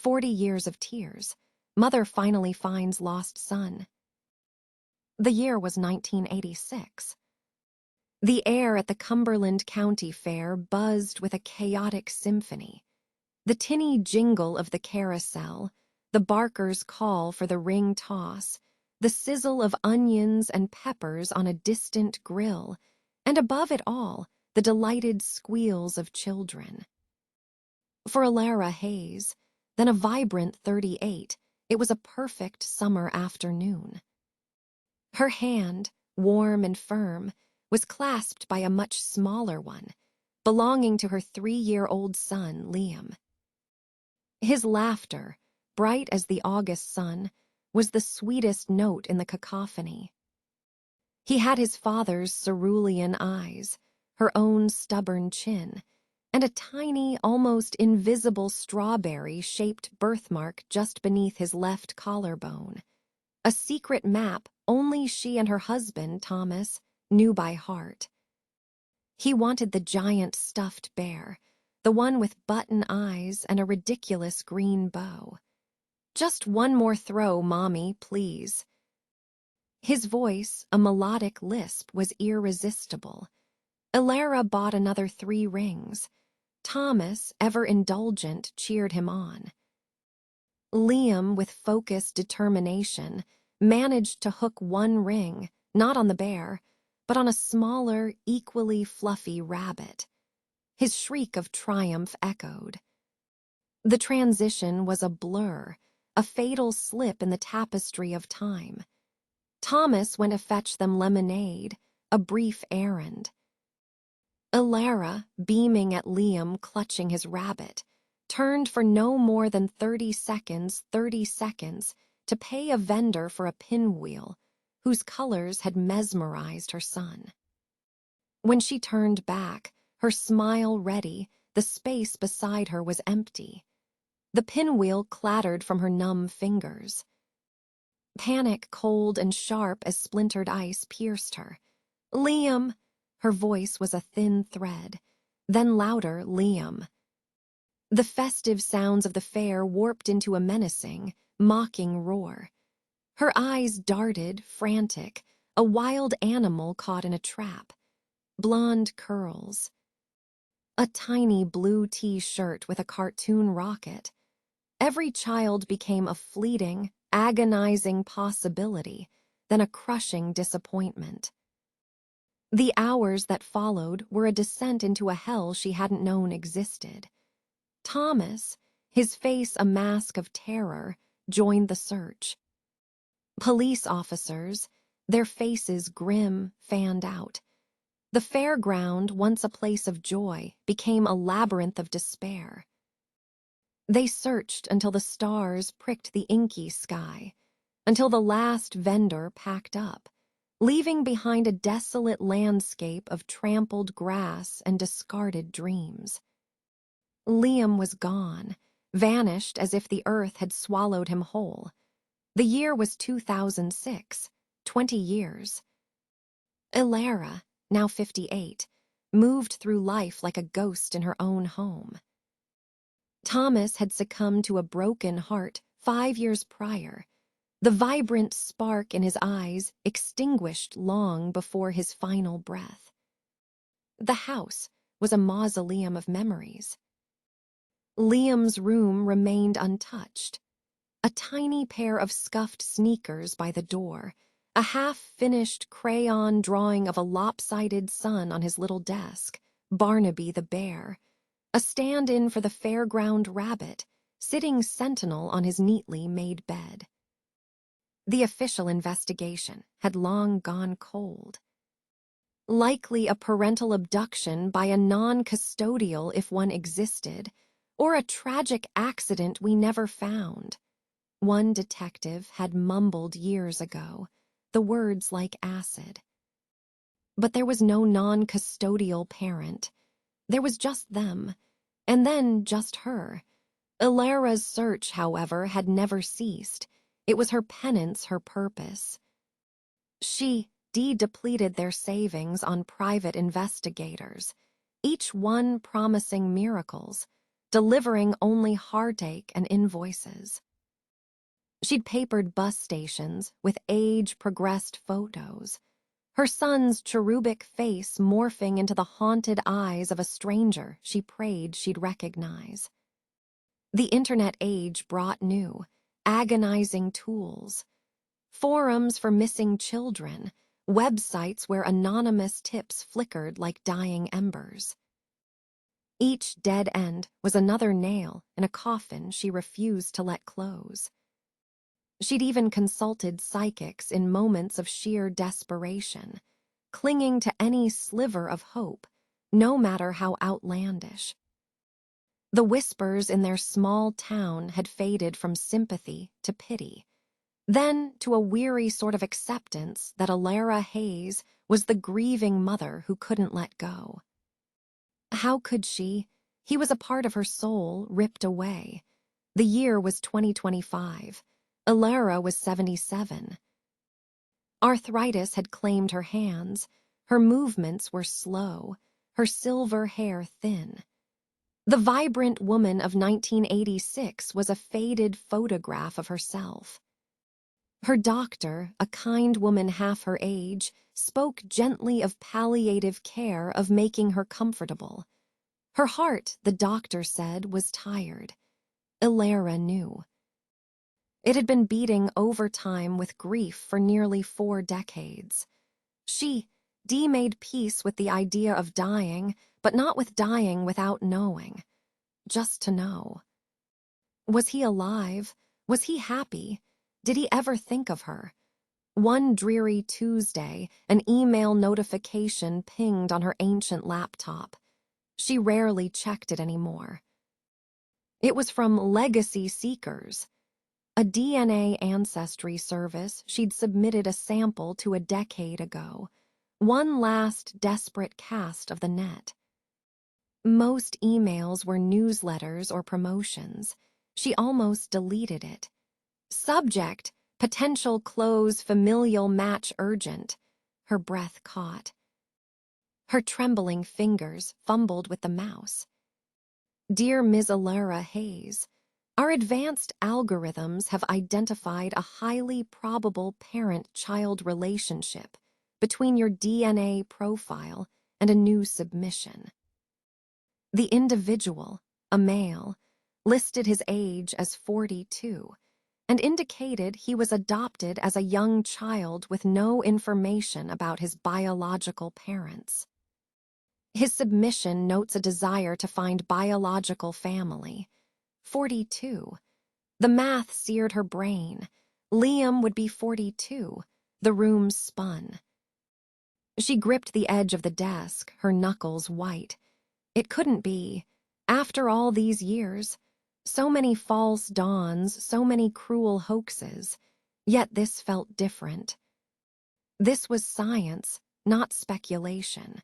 40 years of tears. Mother finally finds lost son. The year was 1986. The air at the Cumberland County Fair buzzed with a chaotic symphony. The tinny jingle of the carousel, the barker's call for the ring toss, the sizzle of onions and peppers on a distant grill, and above it all, the delighted squeals of children. For Alara Hayes, then a vibrant 38, it was a perfect summer afternoon. Her hand, warm and firm, was clasped by a much smaller one, belonging to her 3-year-old son, Liam. His laughter, bright as the August sun, was the sweetest note in the cacophony. He had his father's cerulean eyes, her own stubborn chin, and a tiny, almost invisible strawberry-shaped birthmark just beneath his left collarbone, a secret map only she and her husband, Thomas, knew by heart. He wanted the giant stuffed bear, the one with button eyes and a ridiculous green bow. "Just one more throw, Mommy, please." His voice, a melodic lisp, was irresistible. Alara bought another 3 rings. Thomas, ever indulgent, cheered him on. Liam, with focused determination, managed to hook 1 ring, not on the bear, but on a smaller, equally fluffy rabbit. His shriek of triumph echoed. The transition was a blur, a fatal slip in the tapestry of time. Thomas went to fetch them lemonade, a brief errand. Alara, beaming at Liam clutching his rabbit, turned for no more than 30 seconds, to pay a vendor for a pinwheel, whose colors had mesmerized her son. When she turned back, her smile ready, the space beside her was empty. The pinwheel clattered from her numb fingers. Panic, cold and sharp as splintered ice, pierced her. "Liam!" Her voice was a thin thread. Then louder, "Liam." The festive sounds of the fair warped into a menacing, mocking roar. Her eyes darted, frantic, a wild animal caught in a trap. Blonde curls. A tiny blue T-shirt with a cartoon rocket. Every child became a fleeting, agonizing possibility, then a crushing disappointment. The hours that followed were a descent into a hell she hadn't known existed. Thomas, his face a mask of terror, joined the search. Police officers, their faces grim, fanned out. The fairground, once a place of joy, became a labyrinth of despair. They searched until the stars pricked the inky sky, until the last vendor packed up, leaving behind a desolate landscape of trampled grass and discarded dreams. Liam was gone, vanished as if the earth had swallowed him whole. The year was 2006, 20 years. Alara, now 58, moved through life like a ghost in her own home. Thomas had succumbed to a broken heart 5 years prior, the vibrant spark in his eyes extinguished long before his final breath. The house was a mausoleum of memories. Liam's room remained untouched. A tiny pair of scuffed sneakers by the door, a half-finished crayon drawing of a lopsided sun on his little desk, Barnaby the bear, a stand-in for the fairground rabbit, sitting sentinel on his neatly made bed. The official investigation had long gone cold. Likely a parental abduction by a non-custodial if one existed, or a tragic accident we never found. One detective had mumbled years ago, the words like acid. But there was no non-custodial parent. There was just them, and then just her. Alara's search, however, had never ceased. It was her penance, her purpose. She depleted their savings on private investigators, each one promising miracles. delivering only heartache and invoices. She'd papered bus stations with age-progressed photos, her son's cherubic face morphing into the haunted eyes of a stranger she prayed she'd recognize. The internet age brought new, agonizing tools. Forums for missing children, websites where anonymous tips flickered like dying embers. Each dead end was another nail in a coffin she refused to let close. She'd even consulted psychics in moments of sheer desperation, clinging to any sliver of hope, no matter how outlandish. The whispers in their small town had faded from sympathy to pity, then to a weary sort of acceptance that Alara Hayes was the grieving mother who couldn't let go. How could she? He was a part of her soul ripped away. The year was 2025. Alara was 77. Arthritis had claimed her hands. Her movements were slow, her silver hair thin. The vibrant woman of 1986 was a faded photograph of herself. Her doctor, a kind woman half her age, spoke gently of palliative care, of making her comfortable. Her heart, the doctor said, was tired. Alara knew. It had been beating overtime with grief for nearly 4 decades. Dee made peace with the idea of dying, but not with dying without knowing. Just to know. Was he alive? Was he happy? Did he ever think of her? One dreary Tuesday, an email notification pinged on her ancient laptop. She rarely checked it anymore. It was from Legacy Seekers, a DNA ancestry service she'd submitted a sample to a decade ago. One last desperate cast of the net. Most emails were newsletters or promotions. She almost deleted it. Subject: potential close familial match urgent. Her breath caught. Her trembling fingers fumbled with the mouse. Dear Ms. Alara Hayes, our advanced algorithms have identified a highly probable parent-child relationship between your DNA profile and a new submission. The individual, a male, listed his age as 42 and indicated he was adopted as a young child with no information about his biological parents. His submission notes a desire to find biological family. 42. The math seared her brain. Liam would be 42. The room spun. She gripped the edge of the desk, her knuckles white. It couldn't be. After all these years, so many false dawns, so many cruel hoaxes. Yet this felt different. This was science, not speculation.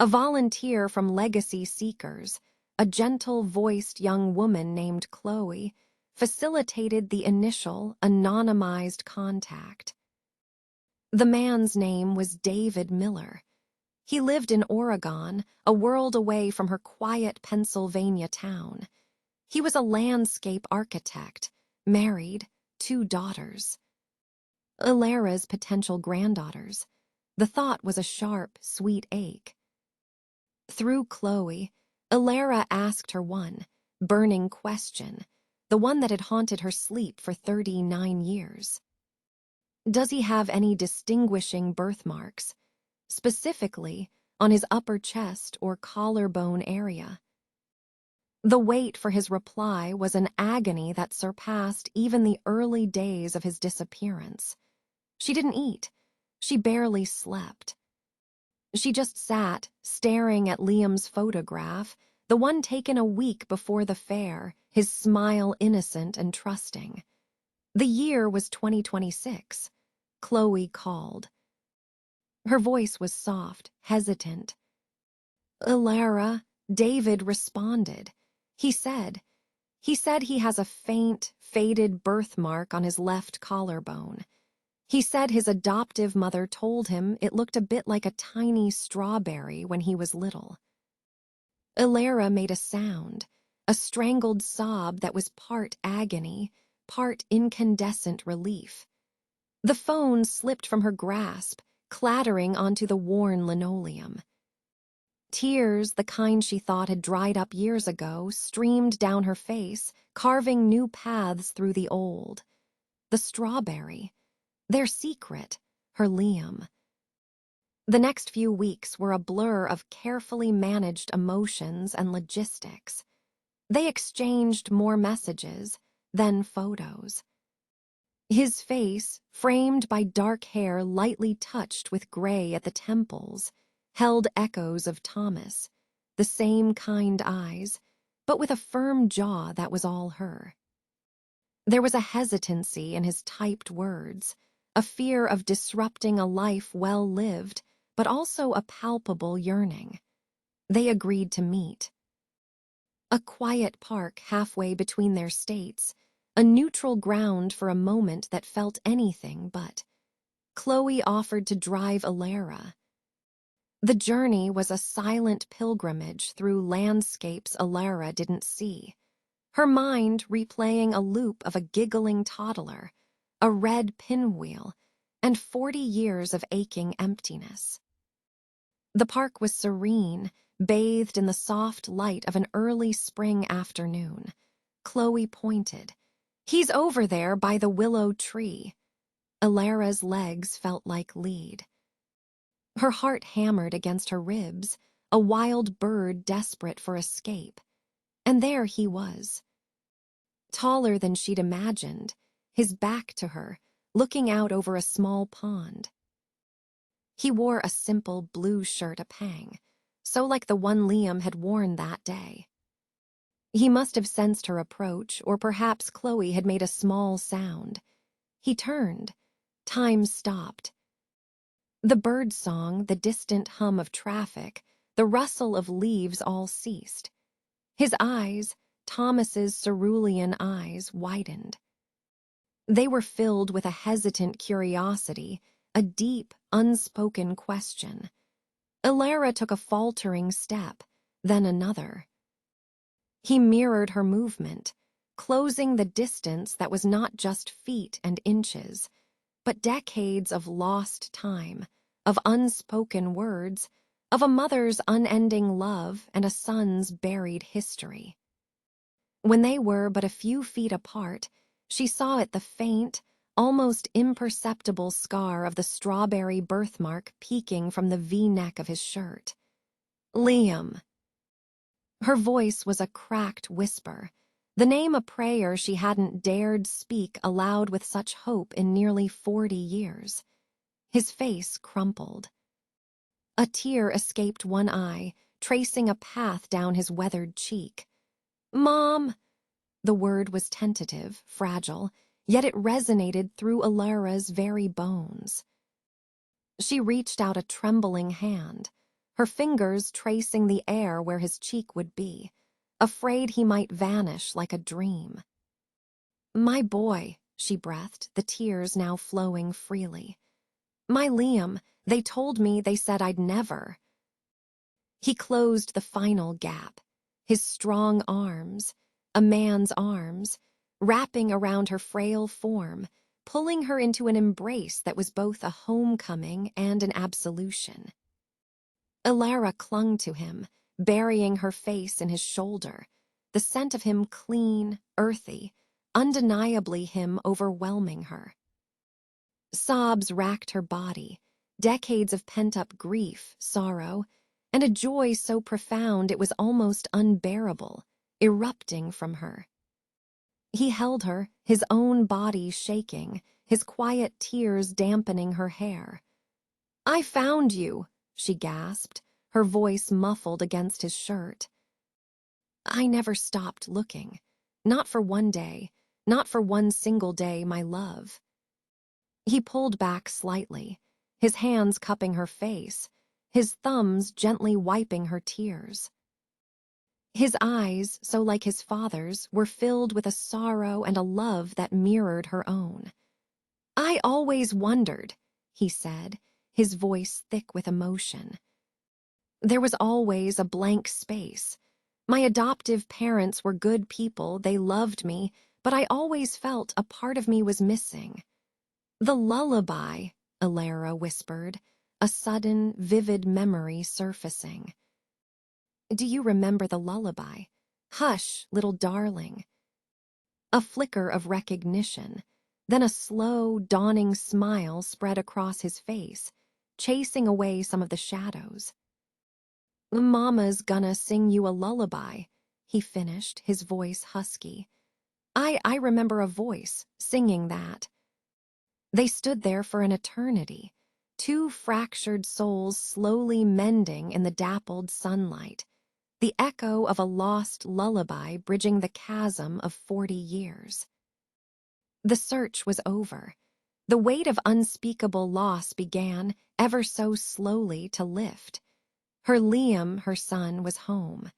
A volunteer from Legacy Seekers, a gentle-voiced young woman named Chloe, facilitated the initial, anonymized contact. The man's name was David Miller. He lived in Oregon, a world away from her quiet Pennsylvania town. He was a landscape architect, married, 2 daughters. Alara's potential granddaughters. The thought was a sharp, sweet ache. Through Chloe, Alara asked her one, burning question, the one that had haunted her sleep for 39 years. Does he have any distinguishing birthmarks, specifically on his upper chest or collarbone area? The wait for his reply was an agony that surpassed even the early days of his disappearance. She didn't eat. She barely slept. She just sat, staring at Liam's photograph, the one taken a week before the fair, his smile innocent and trusting. The year was 2026. Chloe called. Her voice was soft, hesitant. Alara, David responded. He said he has a faint, faded birthmark on his left collarbone. He said his adoptive mother told him it looked a bit like a tiny strawberry when he was little. Alara made a sound, a strangled sob that was part agony, part incandescent relief. The phone slipped from her grasp, clattering onto the worn linoleum. Tears, the kind she thought had dried up years ago, streamed down her face, carving new paths through the old. The strawberry. Their secret. Her Liam. The next few weeks were a blur of carefully managed emotions and logistics. They exchanged more messages, then photos. His face, framed by dark hair lightly touched with gray at the temples, held echoes of Thomas, the same kind eyes, but with a firm jaw that was all her. There was a hesitancy in his typed words, a fear of disrupting a life well lived, but also a palpable yearning. They agreed to meet. A quiet park halfway between their states, a neutral ground for a moment that felt anything but. Chloe offered to drive Alara. The journey was a silent pilgrimage through landscapes Alara didn't see, her mind replaying a loop of a giggling toddler, a red pinwheel, and 40 years of aching emptiness. The park was serene, bathed in the soft light of an early spring afternoon. Chloe pointed. "He's over there by the willow tree." Alara's legs felt like lead. Her heart hammered against her ribs, a wild bird desperate for escape. And there he was. Taller than she'd imagined, his back to her, looking out over a small pond. He wore a simple blue shirt, a pang, so like the one Liam had worn that day. He must have sensed her approach, or perhaps Chloe had made a small sound. He turned. Time stopped. The bird song, the distant hum of traffic, the rustle of leaves all ceased. His eyes, Thomas's cerulean eyes, widened. They were filled with a hesitant curiosity, a deep, unspoken question. Alara took a faltering step, then another. He mirrored her movement, closing the distance that was not just feet and inches, but decades of lost time, of unspoken words, of a mother's unending love and a son's buried history. When they were but a few feet apart, she saw it, the faint, almost imperceptible scar of the strawberry birthmark peeking from the V-neck of his shirt. "Liam." Her voice was a cracked whisper, the name a prayer she hadn't dared speak aloud with such hope in nearly 40 years. His face crumpled. A tear escaped one eye, tracing a path down his weathered cheek. "Mom!" The word was tentative, fragile, yet it resonated through Alara's very bones. She reached out a trembling hand, her fingers tracing the air where his cheek would be, afraid he might vanish like a dream. "My boy," she breathed, the tears now flowing freely. "My Liam, they told me, they said I'd never." He closed the final gap, his strong arms, a man's arms, wrapping around her frail form, pulling her into an embrace that was both a homecoming and an absolution. Alara clung to him, burying her face in his shoulder, the scent of him clean, earthy, undeniably him overwhelming her. Sobs racked her body, decades of pent-up grief, sorrow, and a joy so profound it was almost unbearable, erupting from her. He held her, his own body shaking, his quiet tears dampening her hair. "I found you," she gasped, her voice muffled against his shirt. "I never stopped looking. Not for one day, not for one single day, my love." He pulled back slightly, his hands cupping her face, his thumbs gently wiping her tears. His eyes, so like his father's, were filled with a sorrow and a love that mirrored her own. "I always wondered," he said, his voice thick with emotion. "There was always a blank space, My adoptive parents were good people, they loved me, but I always felt a part of me was missing. The lullaby, Alara whispered, a sudden, vivid memory surfacing. Do you remember the lullaby? Hush, little darling. A flicker of recognition, then a slow, dawning smile spread across his face, chasing away some of the shadows. Mama's gonna sing you a lullaby, he finished, his voice husky. I remember a voice singing that. They stood there for an eternity, two fractured souls slowly mending in the dappled sunlight, the echo of a lost lullaby bridging the chasm of 40 years. The search was over. The weight of unspeakable loss began, ever so slowly, to lift. Her Liam, her son, was home.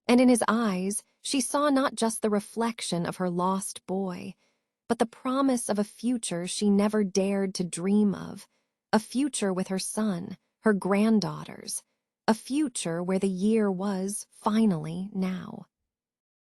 And in his eyes, she saw not just the reflection of her lost boy, but the promise of a future she never dared to dream of, a future with her son, her granddaughters, a future where the year was, finally, now.